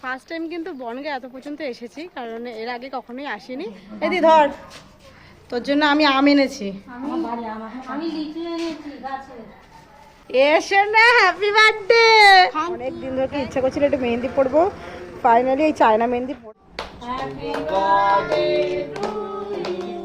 First time কিন্তু বনগাঁ এত পর্যন্ত এসেছি, কারণ এর আগে কখনোই আসিনি। এদি ধর, তোর জন্য আমি আম এনেছি। এসে না, হ্যাপি বার্থডে। অনেক দিন ধরে ইচ্ছা করছিল একটু মেহেন্দি পড়বো, ফাইনালি এই চায়না মেহেন্দি পড়বো। Happy birthday to you.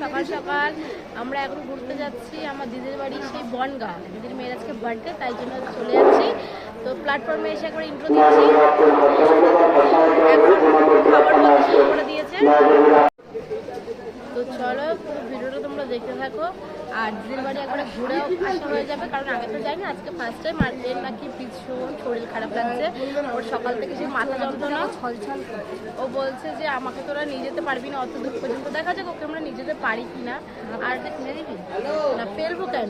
সকাল সকাল আমরা এখন ঘুরতে যাচ্ছি আমার দিদির বাড়ি, সেই বনগাঁ। দিদির মেয়ের আজকে বার্থডে, তাই জন্য চলে যাচ্ছি। তো প্ল্যাটফর্মে এসে করে ইন্ট্রো দিচ্ছি, খাবার শুরু করে দিয়েছে। তো চলো পুরো ভিডিওটা তোমরা দেখতে থাকো। আর দিদির বাড়ি একবারে ঘুরেও আসা হয়ে যাবে, কারণ আগে তো যাইনি, আজকে ফার্স্ট টাইম। আর এর নাকি ভীষণ শরীর খারাপ লাগছে, ওর সকাল থেকে সেই মাথা যন্ত্রণা ছলছল। ও বলছে যে আমাকে তোরা নিয়ে যেতে পারবি না অত দূর পর্যন্ত, দেখা যাক ওকে আমরা নিয়ে যেতে পারি কি না। আর কিনে দিবি না, ফেলবো কেন?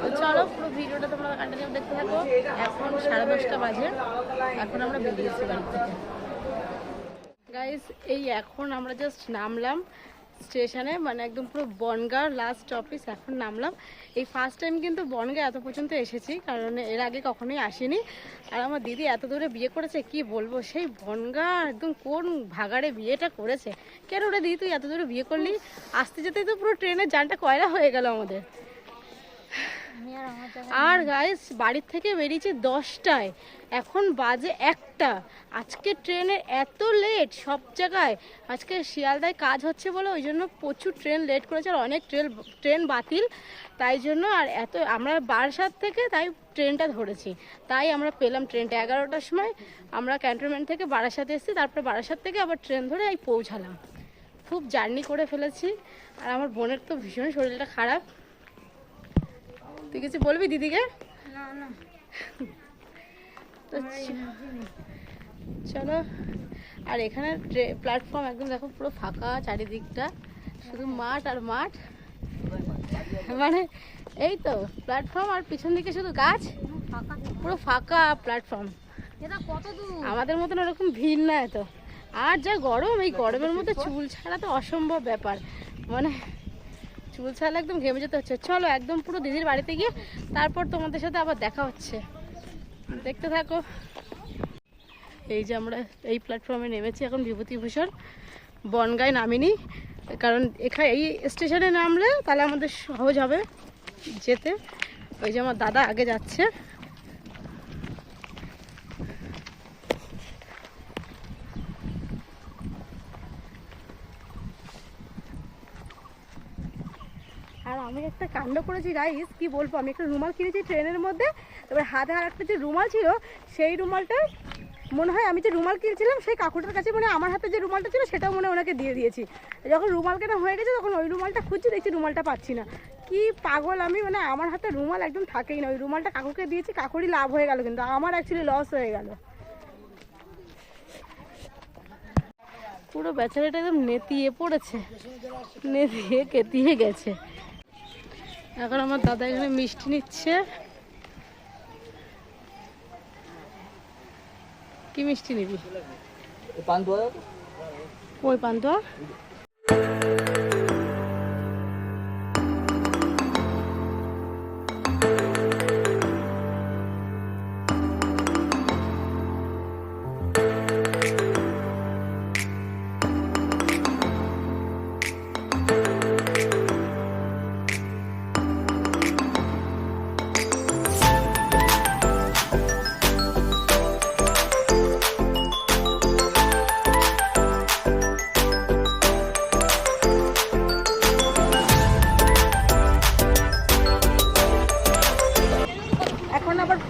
তো চলো পুরো ভিডিওটা তোমরা কন্টিনিউ দেখতে থাকো। এখন 10:30 বাজে, এখন আমরা বেরিয়েছি বাড়ি থেকে। গাইস, এই এখন আমরা জাস্ট নামলাম স্টেশনে, মানে একদম পুরো বনগাঁর লাস্ট অফিস এখন নামলাম। এই ফার্স্ট টাইম কিন্তু বনগাঁ এত পর্যন্ত এসেছি, কারণ এর আগে কখনোই আসিনি। আর আমার দিদি এত দূরে বিয়ে করেছে, কি বলবো, সেই বনগাঁ একদম কোন ভাগাড়ে বিয়েটা করেছে। কেন রে দিদি তুই এত দূরে বিয়ে করলি? আসতে যেতেই তো পুরো ট্রেনের যানটা কয়লা হয়ে গেল আমাদের। আর গাইস, বাড়ির থেকে বেরিয়েছি 10টায়, এখন বাজে 1টা। আজকে ট্রেনের এত লেট সব জায়গায়। আজকে শিয়ালদায় কাজ হচ্ছে বলে ওই জন্য প্রচুর ট্রেন লেট করেছে, আর অনেক ট্রেন বাতিল, তাই জন্য। আর এত আমরা বারাসাত থেকে তাই ট্রেনটা ধরেছি, তাই আমরা পেলাম ট্রেনটা 11টার সময়। আমরা ক্যান্টনমেন্ট থেকে বারাসাতে এসেছি, তারপরে বারাসাত থেকে আবার ট্রেন ধরে এই পৌঁছালাম। খুব জার্নি করে ফেলেছি। আর আমার বোনের তো ভীষণ শরীরটা খারাপ। তুই কিছু বলবি দিদিকে? না না। তো চলো। আর এখানে প্ল্যাটফর্ম একদম দেখো পুরো ফাঁকা, চারিদিকটা শুধু মাঠ আর মাঠ। মানে এই তো প্ল্যাটফর্ম, আর পিছন দিকে শুধু গাছ, পুরো ফাঁকা প্ল্যাটফর্ম। আমাদের মতন ওরকম ভিড় না এত। আর যা গরম, এই গরমের মধ্যে চুল ছাড়া তো অসম্ভব ব্যাপার, মানে চুল ছাড়া একদম ঘেমে যেতে হচ্ছে। চলো একদম পুরো দিদির বাড়িতে গিয়ে তারপর তোমাদের সাথে আবার দেখা হচ্ছে, দেখতে থাকো। এই যে আমরা এই প্ল্যাটফর্মে নেমেছি এখন, বিভূতিভূষণ। বনগাঁয় নামিনি, কারণ এখানে এই স্টেশনে নামলে তাহলে আমাদের সহজ হবে যেতে। ওই যে আমার দাদা আগে যাচ্ছে। আর আমি একটা কাণ্ড করেছি গাইস, কি বলবো, আমি একটা রুমাল কিনেছি ট্রেনের মধ্যে, তারপরে হাতে আর একটা যে রুমাল ছিল, সেই রুমালটা মনে হয় আমি যে রুমাল কিনছিলাম সেই কাকুটার কাছে, মানে আমার হাতে যে রুমালটা ছিল সেটাও মনে ওনাকে দিয়ে দিয়েছি। যখন রুমাল কেনা হয়ে গেছে তখন ওই রুমালটা খুঁজছি, দেখছি রুমালটা পাচ্ছি না। কি পাগল আমি, মানে আমার হাতে রুমাল একদম থাকেই না। ওই রুমালটা কাকুকে দিয়েছি, কাকুরই লাভ হয়ে গেল, কিন্তু আমার অ্যাকচুয়ালি লস হয়ে গেল। পুরো বেচারাটা একদম নেতিয়ে পড়েছে, নেতিয়ে কেতিয়ে গেছে। এখন আমার দাদা এখানে মিষ্টি নিচ্ছে। কি মিষ্টি নিবি? ওই পান্তুয়া।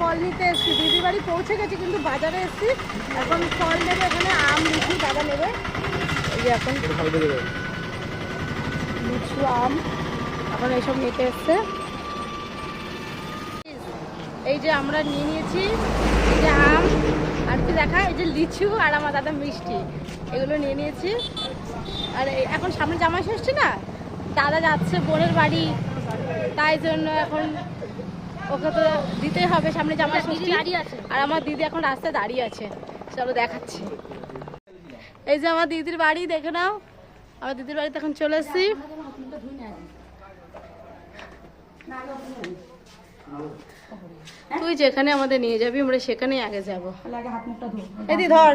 ফল নিতে এসেছি, দিদির বাড়ি পৌঁছে গেছি কিন্তু বাজারে এসেছি। এখন ফল নেবে, এখানে আম লিচু দাদা নেবে। এই যে এখন লিচু আম এখন এইসব নিতে এসছে। এই যে আমরা নিয়ে নিয়েছি, এই যে আম, আর কি দেখা, এই যে লিচু, আর আমার দাদা মিষ্টি, এগুলো নিয়ে নিয়েছি। আর এখন সামনে জামাই ষষ্ঠী না, দাদা যাচ্ছে বোনের বাড়ি, তাই জন্য এখন ওকে তো দিতেই হবে, সামনে জামাই ষষ্ঠী। আর আমার দিদি এখন রাস্তায় দাঁড়িয়ে আছে, চলো দেখাচ্ছি। এই যে আমার দিদির বাড়ি, দেখে নাও। আমার দিদির বাড়িতে এখন চলে এসেছি। তুই যেখানে আমাদের নিয়ে যাবি আমরা সেখানেই আগে যাবো। এদি ধর,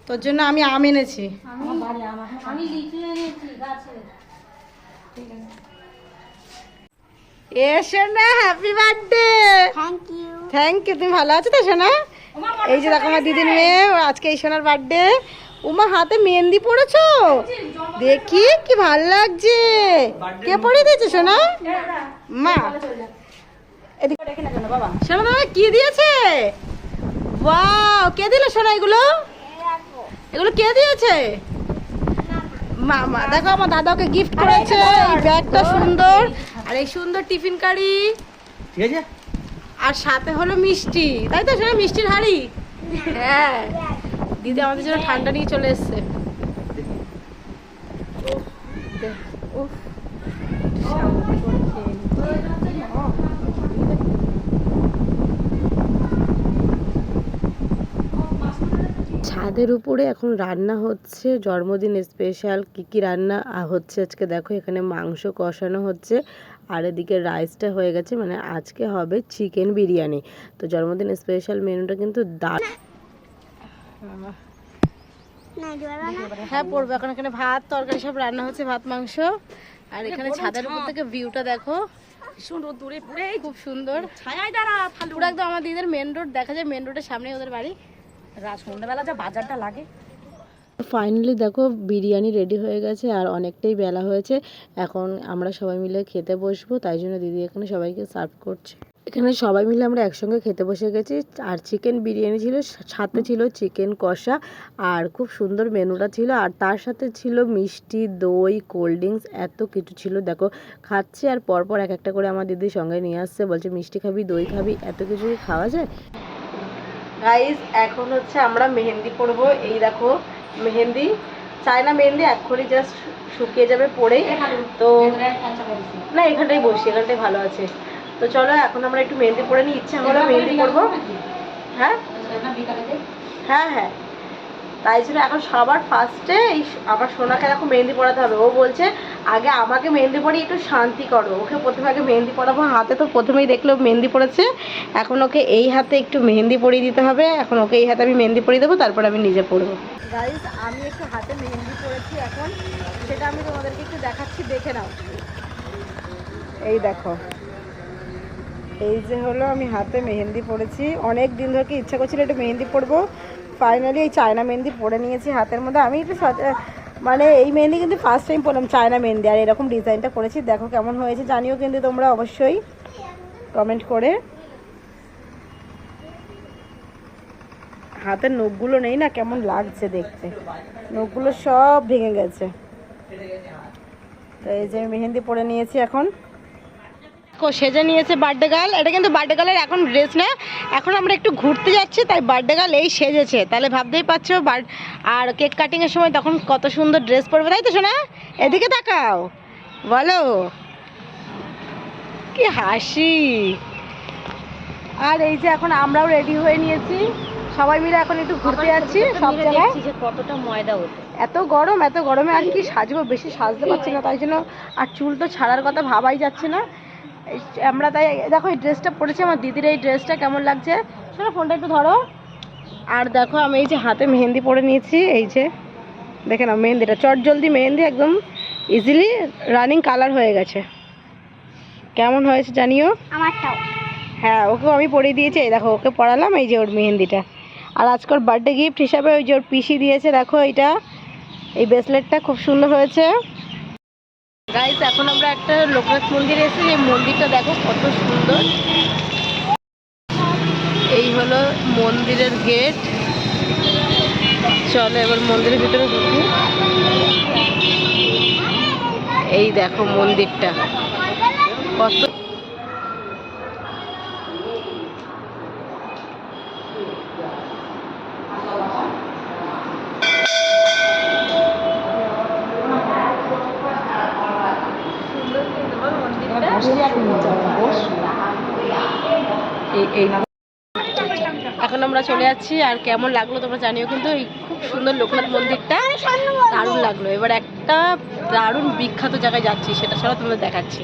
তোর জন্য আমি আম এনেছি। এ সোনা হ্যাপি বার্থডে। Thank you. তুমি ভালো আছো তো সোনা? এই যে দেখো আমার দিদির মেয়ে, আজকে এই সোনার বার্থডে। উমা হাতে মেহেন্দি পড়েছো, দেখি কি ভালো লাগছে। কে পড়ে দিয়েছে সোনা? মা। সোনা তোমার কি দিয়েছে? ওয়াও, কে দিল সোনা এগুলো? এগুলো কে দিয়েছে? মামা। দেখো আমার দাদাকে গিফট করেছে এই ব্যাগটা সুন্দর, আর এই সুন্দর টিফিন কারি, ঠিক আছে, আর সাথে হলো মিষ্টি, তাই তো সোনা? মিষ্টির হাড়ি। হ্যাঁ, দিদি আমাদের জন্য ঠান্ডা নিয়ে চলে এসছে। ছাদের উপরে এখন রান্না হচ্ছে জন্মদিন স্পেশাল। কি রান্না হচ্ছে আজকে দেখো, এখানে মাংস কষানো হচ্ছে আর এদিকে রাইসটা হয়ে গেছে, মানে আজকে হবে চিকেন বিরিয়ানি। তো জন্মদিন স্পেশাল মেনুটা কিন্তু হ্যাঁ পড়বে। এখন এখানে ভাত তরকারি সব রান্না হচ্ছে, ভাত মাংস। আর এখানে ছাদের উপর থেকে ভিউটা দেখো, দূরে পুরে খুব সুন্দর। পুরো একদম আমার দিদির মেন রোড দেখা যায়, মেন রোডের সামনে ওদের বাড়ি। সন্ধ্যাবেলা যা বাজারটা লাগে। ফাইনালি দেখো বিরিয়ানি রেডি হয়ে গেছে আর অনেকটাই বেলা হয়েছে। এখন আমরা সবাই মিলে খেতে বসবো, তাই জন্য দিদি এখানে সবাইকে সার্ভ করছে। এখানে সবাই মিলে আমরা একসঙ্গে খেতে বসে গেছি। আর চিকেন বিরিয়ানি ছিল, সাথে ছিল চিকেন কষা, আর খুব সুন্দর মেনুটা ছিল। আর তার সাথে ছিল মিষ্টি, দই, কোল্ড ড্রিঙ্কস, এত কিছু ছিল। দেখো খাচ্ছি আর পরপর এক একটা করে আমার দিদির সঙ্গে নিয়ে আসছে, বলছে মিষ্টি খাবি, দই খাবি, এত কিছু খাওয়া যায়। গাইস এখন হচ্ছে আমরা মেহেন্দি পরবো। এই দেখো মেহেন্দি, চায়না মেহেন্দি এক্ষুনি জাস্ট শুকিয়ে যাবে পরে। তো না এখানটাই বসি, এখানটাই ভালো আছে। তো চলো এখন আমরা একটু মেহেন্দি পরে নিই, ইচ্ছা হলো মেহেন্দি পরবো। হ্যাঁ হ্যাঁ হ্যাঁ, তাই জন্য এখন সবার ফার্স্টে এই আমার সোনাকে এখন মেহেন্দি পরাতে হবে। ও বলছে আগে আমাকে মেহেন্দি পরিয়ে একটু শান্তি করো, ওকে প্রথমে আগে মেহেন্দি পরাবো। হাতে তো প্রথমেই দেখলো মেহেন্দি পড়েছে, এখন ওকে এই হাতে একটু মেহেন্দি পরিয়ে দিতে হবে। এখন ওকে এই হাতে আমি মেহেন্দি পরিয়ে দেবো, তারপর আমি নিজে পরবো। গাইস আমি একটু হাতে মেহেন্দি পরেছি এখন, সেটা আমি তোমাদেরকে একটু দেখাচ্ছি, দেখে নাও। এই দেখো, এই যে হলো আমি হাতে মেহেন্দি পরেছি। অনেক দিন ধরে কি ইচ্ছা করছিল একটু মেহেন্দি পরবো, ফাইনালি এই চায়না মেহেন্দি পরে নিয়েছি হাতের মধ্যে। আমি একটু মানে এই মেহেন্দি কিন্তু ফার্স্ট টাইম পরলাম চায়না মেহেন্দি, আর এরকম ডিজাইনটা করেছি। দেখো কেমন হয়েছে জানিও কিন্তু তোমরা অবশ্যই কমেন্ট করে। হাতের নখগুলো নেই না, কেমন লাগছে দেখতে, নখগুলো সব ভেঙে গেছে। তো এই যে মেহেন্দি পরে নিয়েছি এখন। সেজে নিয়েছে বার্থডে গার্ল। এটা কিন্তু বার্থডে গার্লের এখন ড্রেস না, এখন আমরা একটু ঘুরতে যাচ্ছি, তাই বার্থডে গার্ল এই সেজেছে। তাহলে ভাবতেই পারছো আর কেক কাটিংয়ের সময় তখন কত সুন্দর ড্রেস পরবে, তাই তো শোনা? এদিকে তাকাও, বলো কি হাসি। আর এই যে এখন আমরাও রেডি হয়ে নিয়েছি, সবাই মিলে এখন একটু ঘুরতে যাচ্ছি সব জায়গায়। কতটা ময়দা হতো, এত গরম, এত গরমে আর কি সাজবো, বেশি সাজতে পারছি না, তাই জন্য। আর চুল তো ছাড়ার কথা ভাবাই যাচ্ছে না আমরা, তাই দেখো এই ড্রেসটা পরেছি। আমার দিদির এই ড্রেসটা কেমন লাগছে শোনো, ফোনটা একটু ধরো। আর দেখো আমি এই যে হাতে মেহেন্দি পরে নিয়েছি, এই যে দেখে নাও মেহেন্দিটা, চট জলদি মেহেন্দি, একদম ইজিলি রানিং কালার হয়ে গেছে। কেমন হয়েছে জানিও আমারটাও। হ্যাঁ ওকেও আমি পরিয়ে দিয়েছি, এই দেখো ওকে পরালাম, এই যে ওর মেহেন্দিটা। আর আজকের বার্থডে গিফট হিসাবে ওই যে ওর পিসি দিয়েছে, দেখো এইটা, এই ব্রেসলেটটা খুব সুন্দর হয়েছে। গাইস এখন আমরা একটা লোকনাথ মন্দিরে এসেছি, এই মন্দিরটা দেখো কত সুন্দর। এই হলো মন্দিরের গেট। চলো এবার মন্দিরের ভিতরে ঢুকি। এই দেখো মন্দিরটা কত এখন আমরা চলে যাচ্ছি। আর কেমন লাগলো তোমরা জানিও কিন্তু, এই খুব সুন্দর লোকনাথ মন্দিরটা দারুণ লাগলো। এবার একটা দারুণ বিখ্যাত জায়গায় যাচ্ছি, সেটা ছাড়া তোমরা দেখাচ্ছি।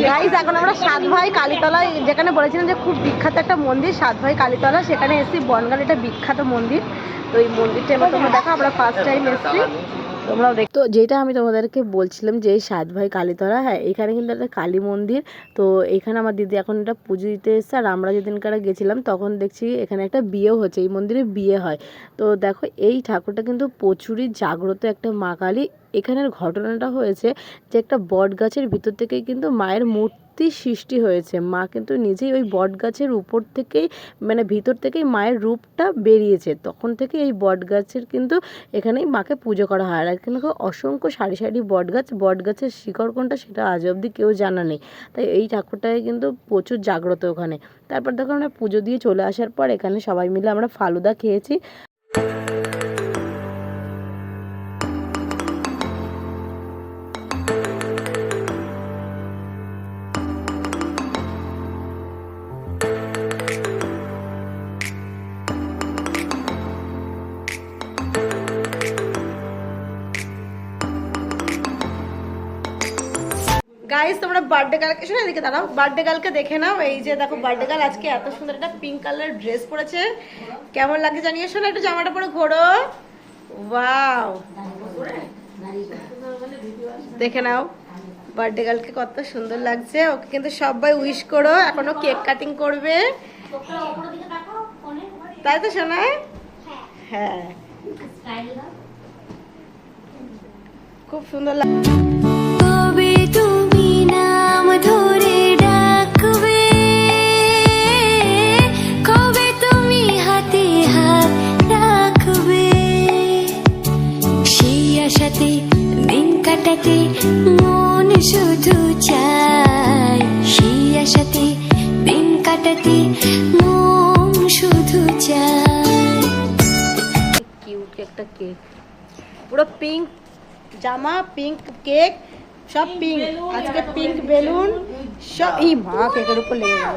গাইস এখন আমরা সাত ভাই কালীতলায়, যেখানে বলেছিলাম যে খুব বিখ্যাত একটা মন্দির সাত ভাই কালীতলা, সেখানে এসেছি। বনগাঁর এটা বিখ্যাত মন্দির। তো এই মন্দিরটা এবার তোমরা দেখো, আমরা ফার্স্ট টাইম এসেছি, তোমরাও দেখ। তো যেটা আমি তোমাদেরকে বলছিলাম যে এই সাত ভাই কালীতলা, হ্যাঁ এখানে কিন্তু একটা কালী মন্দির। তো এখানে আমার দিদি এখন এটা পুজো দিতে এসছে, আর আমরা যেদিনকার গেছিলাম তখন দেখছি এখানে একটা বিয়েও হচ্ছে, এই মন্দিরে বিয়ে হয়। তো দেখো এই ঠাকুরটা কিন্তু প্রচুরই জাগ্রত একটা মা কালী। এখানের ঘটনাটা হয়েছে যে একটা বট গাছের ভিতর থেকেই কিন্তু মায়ের মূর্তি সৃষ্টি হয়েছে। মা কিন্তু নিজেই ওই বট গাছের উপর থেকেই, মানে ভিতর থেকেই মায়ের রূপটা বেরিয়েছে। তখন থেকে এই বট গাছের কিন্তু এখানেই মাকে পুজো করা হয়। আর এখানে অসংখ্য সারি সারি বট গাছ, বট গাছের শিকড় কোনটা সেটা আজ অবধি কেউ জানা নেই। তাই এই ঠাকুরটাকে কিন্তু প্রচুর জাগ্রত ওখানে। তারপর দেখো আমরা পুজো দিয়ে চলে আসার পর এখানে সবাই মিলে আমরা ফালুদা খেয়েছি। গাইস তোমরা বার্থডে গার্লকে, শোনো এদিকে দাঁড়াও, বার্থডে গার্লকে দেখে নাও। এই যে দেখো বার্থডে গার্ল আজকে এত সুন্দর একটা পিঙ্ক কালার ড্রেস পরেছে, কেমন লাগে জানিয়ে। শোনো একটু জামাটা পরে ঘোরো, ওয়াও দেখে নাও বার্থডে গার্লকে কত সুন্দর লাগছে। ওকে কিন্তু সবাই উইশ করো, এখনো কেক কাটিং করবে, তাই তো শোনায়? হ্যাঁ খুব সুন্দর লাগছে। দিন কাটাতে মন শুধু চায়, সেই আশাতে দিন কাটাতে মন শুধু চায়। কিউট একটা কেক, পুরো পিঙ্ক জামা, পিঙ্ক কেক, সব পিঙ্ক। আজকে পিঙ্ক বেলুন সব। এই মা কেকের উপর লেগে গেল।